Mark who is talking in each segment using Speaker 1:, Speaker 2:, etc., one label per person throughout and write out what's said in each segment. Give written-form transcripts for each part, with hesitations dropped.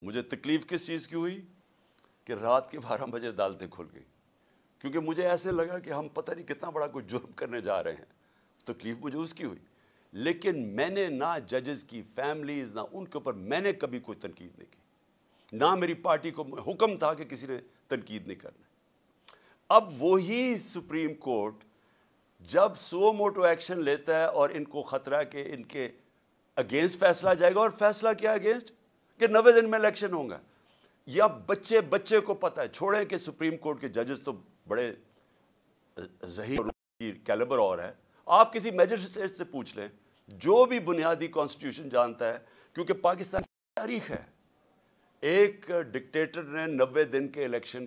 Speaker 1: مجھے تکلیف کس چیز کی ہوئی کہ رات کے 12 بجے عدالتیں کھل گئی، کیونکہ مجھے ایسے لگا کہ ہم پتہ نہیں کتنا بڑا کوئی جرم کرنے جا رہے ہیں۔ تکلیف مجھے اس کی ہوئی، لیکن میں نے نہ ججز کی فیملیز نہ ان کے اوپر میں نے کبھی کوئی تنقید نہیں کی، نہ میری پارٹی کو حکم تھا کہ کسی نے تنقید نہیں کرنا۔ اب وہی سپریم کورٹ جب سو موٹو ایکشن لیتا ہے اور ان کو خطرہ کہ ان کے اگینسٹ فیصلہ جائے گا، اور فیصلہ کیا اگینسٹ کہ 90 دن میں الیکشن ہوں گا، یا بچے کو پتہ ہے، چھوڑیں کہ سپریم کورٹ کے ججز تو بڑے ذہین کیلیبر اور ہے، آپ کسی میجسٹریٹ سے پوچھ لیں جو بھی بنیادی کانسٹیٹیوشن جانتا ہے، کیونکہ پاکستان کی تاریخ ہے، ایک ڈکٹیٹر نے 90 دن کے الیکشن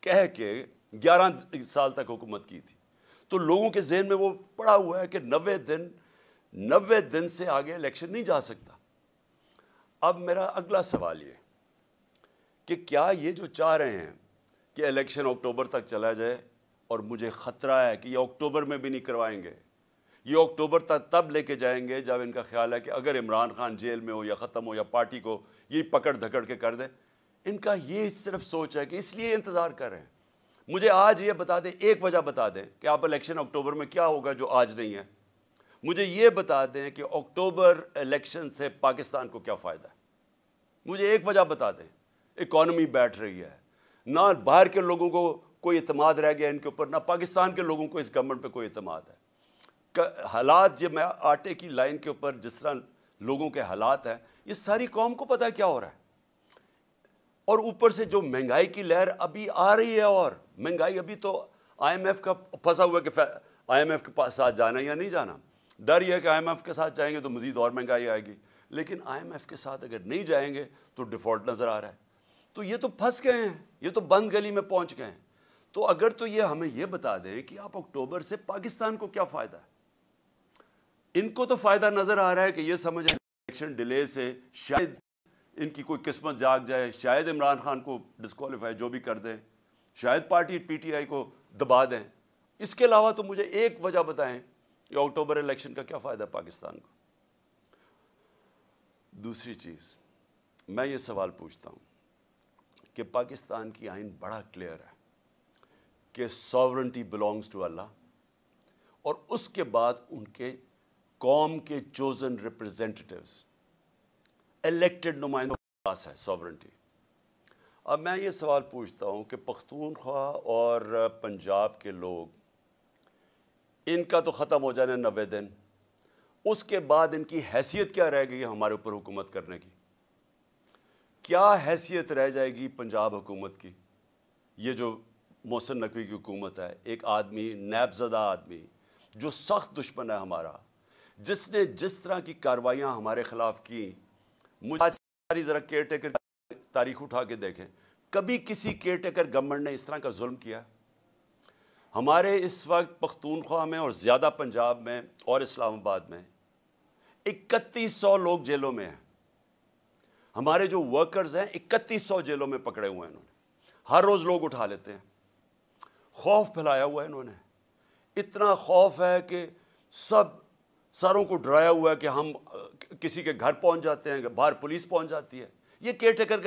Speaker 1: کہہ کے 11 سال تک حکومت کی تھی، تو لوگوں کے ذہن میں وہ پڑا ہوا ہے کہ 90 دن سے آگے الیکشن نہیں جا سکتا۔ اب میرا اگلا سوال یہ کہ کیا یہ جو چاہ رہے ہیں کہ الیکشن اکتوبر تک چلا جائے، اور مجھے خطرہ ہے کہ یہ اکتوبر میں بھی نہیں کروائیں گے، یہ اکتوبر تک تب لے کے جائیں گے جب ان کا خیال ہے کہ اگر عمران خان جیل میں ہو یا ختم ہو یا پارٹی کو یہ پکڑ دھکڑ کے کر دیں، ان کا یہ صرف سوچ ہے کہ اس لیے انتظار کر رہے ہیں۔ مجھے آج یہ بتا دیں، ایک وجہ بتا دیں کہ آپ الیکشن اکتوبر میں کیا ہوگا جو آج نہیں ہے، مجھے یہ بتا دیں کہ اکتوبر الیکشن سے پاکستان کو کیا فائدہ ہے، مجھے ایک وجہ بتا دیں۔ اکانومی بیٹھ رہی ہے، نہ باہر کے لوگوں کو کوئی اعتماد رہ گیا ان کے اوپر، نہ پاکستان کے لوگوں کو اس گورنمنٹ پہ کوئی اعتماد ہے۔ حالات جب میں آٹے کی لائن کے اوپر جس طرح لوگوں کے حالات ہیں، یہ ساری قوم کو پتہ ہے کیا ہو رہا ہے، اور اوپر سے جو مہنگائی کی لہر ابھی آ رہی ہے، اور مہنگائی ابھی تو آئی ایم ایف کا پھنسا ہوا ہے کہ آئی ایم ایف کے ساتھ جانا یا نہیں جانا۔ ڈر یہ ہے کہ آئی ایم ایف کے ساتھ جائیں گے تو مزید اور مہنگائی آئے گی، لیکن آئی ایم ایف کے ساتھ اگر نہیں جائیں گے تو ڈیفالٹ نظر آ رہا ہے، تو یہ تو پھنس گئے ہیں، یہ تو بند گلی میں پہنچ گئے ہیں۔ تو اگر تو یہ ہمیں یہ بتا دیں کہ آپ اکتوبر سے پاکستان کو کیا فائدہ ہے، ان کو تو فائدہ نظر آ رہا ہے کہ یہ سمجھیں الیکشن ڈیلے سے شاید ان کی کوئی قسمت جاگ جائے، شاید عمران خان کو ڈسکوالیفائی جو بھی کر دیں، شاید پارٹی پی ٹی آئی کو دبا دیں۔ اس کے علاوہ تو مجھے ایک وجہ بتائیں کہ اکتوبر الیکشن کا کیا فائدہ پاکستان کو۔ دوسری چیز میں یہ سوال پوچھتا ہوں کہ پاکستان کی آئین بڑا کلیئر ہے کہ ساورنٹی بلانگز ٹو اللہ، اور اس کے بعد ان کے قوم کے چوزن ریپرزینٹیٹیوز الیکٹڈ نمائندوں کے پاس ہے ساورنٹی۔ اب میں یہ سوال پوچھتا ہوں کہ پختونخوا اور پنجاب کے لوگ، ان کا تو ختم ہو جانا 90 دن، اس کے بعد ان کی حیثیت کیا رہ گئی ہمارے اوپر حکومت کرنے کی؟ کیا حیثیت رہ جائے گی پنجاب حکومت کی؟ یہ جو محسن نقوی کی حکومت ہے، ایک آدمی، نیب زدہ آدمی جو سخت دشمن ہے ہمارا، جس نے جس طرح کی کارروائیاں ہمارے خلاف کی، مجھے ساری ذرا کیئر ٹیکر تاریخ اٹھا کے دیکھیں، کبھی کسی کیئر ٹیکر گورنمنٹ نے اس طرح کا ظلم کیا؟ ہمارے اس وقت پختونخوا میں اور زیادہ پنجاب میں اور اسلام آباد میں 3100 لوگ جیلوں میں ہیں۔ ہمارے جو ورکرز ہیں 3100 جیلوں میں پکڑے ہوئے ہیں، انہوں نے ہر روز لوگ اٹھا لیتے ہیں، خوف پھیلایا ہوا ہے انہوں نے، اتنا خوف ہے کہ سب ساروں کو ڈرایا ہوا ہے کہ ہم کسی کے گھر پہنچ جاتے ہیں، باہر پولیس پہنچ جاتی ہے۔ یہ کیئر ٹیکر کا